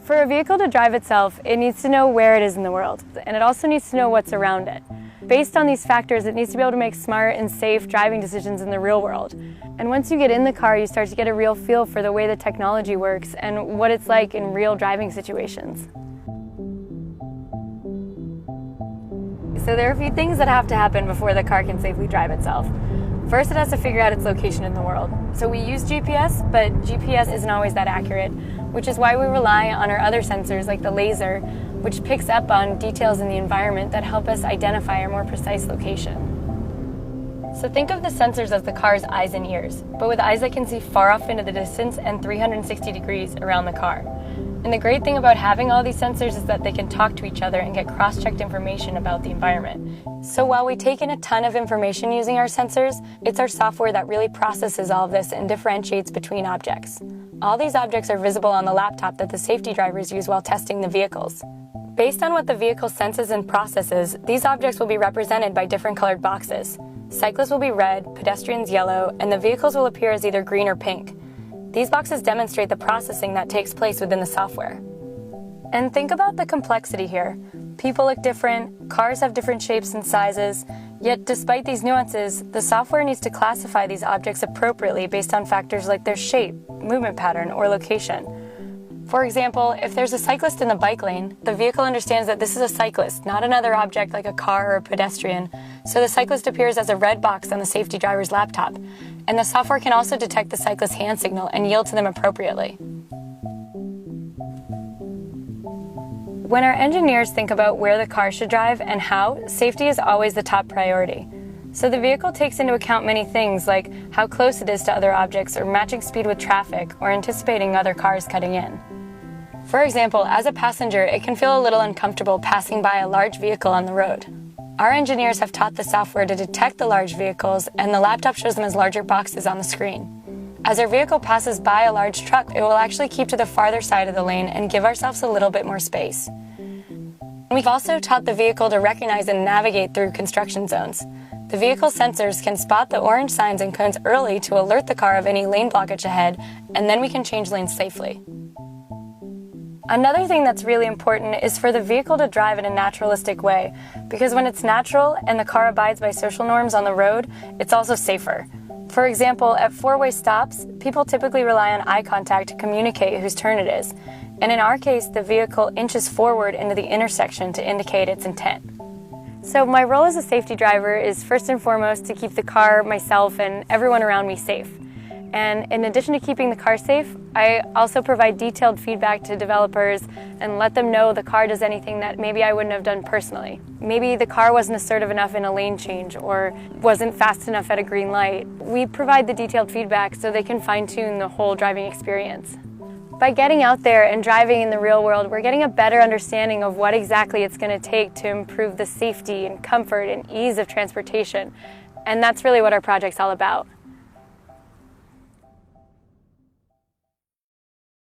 For a vehicle to drive itself, it needs to know where it is in the world, and it also needs to know what's around it. Based on these factors, it needs to be able to make smart and safe driving decisions in the real world. And once you get in the car, you start to get a real feel for the way the technology works and what it's like in real driving situations. So there are a few things that have to happen before the car can safely drive itself. First, it has to figure out its location in the world. So we use GPS, but GPS isn't always that accurate, which is why we rely on our other sensors like the laser, which picks up on details in the environment that help us identify our more precise location. So think of the sensors as the car's eyes and ears, but with eyes that can see far off into the distance and 360 degrees around the car. And the great thing about having all these sensors is that they can talk to each other and get cross-checked information about the environment. So while we take in a ton of information using our sensors, it's our software that really processes all of this and differentiates between objects. All these objects are visible on the laptop that the safety drivers use while testing the vehicles. Based on what the vehicle senses and processes, these objects will be represented by different colored boxes. Cyclists will be red, pedestrians yellow, and the vehicles will appear as either green or pink. These boxes demonstrate the processing that takes place within the software. And think about the complexity here. People look different, cars have different shapes and sizes, yet despite these nuances, the software needs to classify these objects appropriately based on factors like their shape, movement pattern, or location. For example, if there's a cyclist in the bike lane, the vehicle understands that this is a cyclist, not another object like a car or a pedestrian, so the cyclist appears as a red box on the safety driver's laptop. And the software can also detect the cyclist's hand signal and yield to them appropriately. When our engineers think about where the car should drive and how, safety is always the top priority. So the vehicle takes into account many things like how close it is to other objects or matching speed with traffic or anticipating other cars cutting in. For example, as a passenger, it can feel a little uncomfortable passing by a large vehicle on the road. Our engineers have taught the software to detect the large vehicles, and the laptop shows them as larger boxes on the screen. As our vehicle passes by a large truck, it will actually keep to the farther side of the lane and give ourselves a little bit more space. We've also taught the vehicle to recognize and navigate through construction zones. The vehicle sensors can spot the orange signs and cones early to alert the car of any lane blockage ahead, and then we can change lanes safely. Another thing that's really important is for the vehicle to drive in a naturalistic way, because when it's natural and the car abides by social norms on the road, it's also safer. For example, at four-way stops, people typically rely on eye contact to communicate whose turn it is, and in our case, the vehicle inches forward into the intersection to indicate its intent. So my role as a safety driver is first and foremost to keep the car, myself, and everyone around me safe. And in addition to keeping the car safe, I also provide detailed feedback to developers and let them know the car does anything that maybe I wouldn't have done personally. Maybe the car wasn't assertive enough in a lane change or wasn't fast enough at a green light. We provide the detailed feedback so they can fine-tune the whole driving experience. By getting out there and driving in the real world, we're getting a better understanding of what exactly it's going to take to improve the safety and comfort and ease of transportation. And that's really what our project's all about.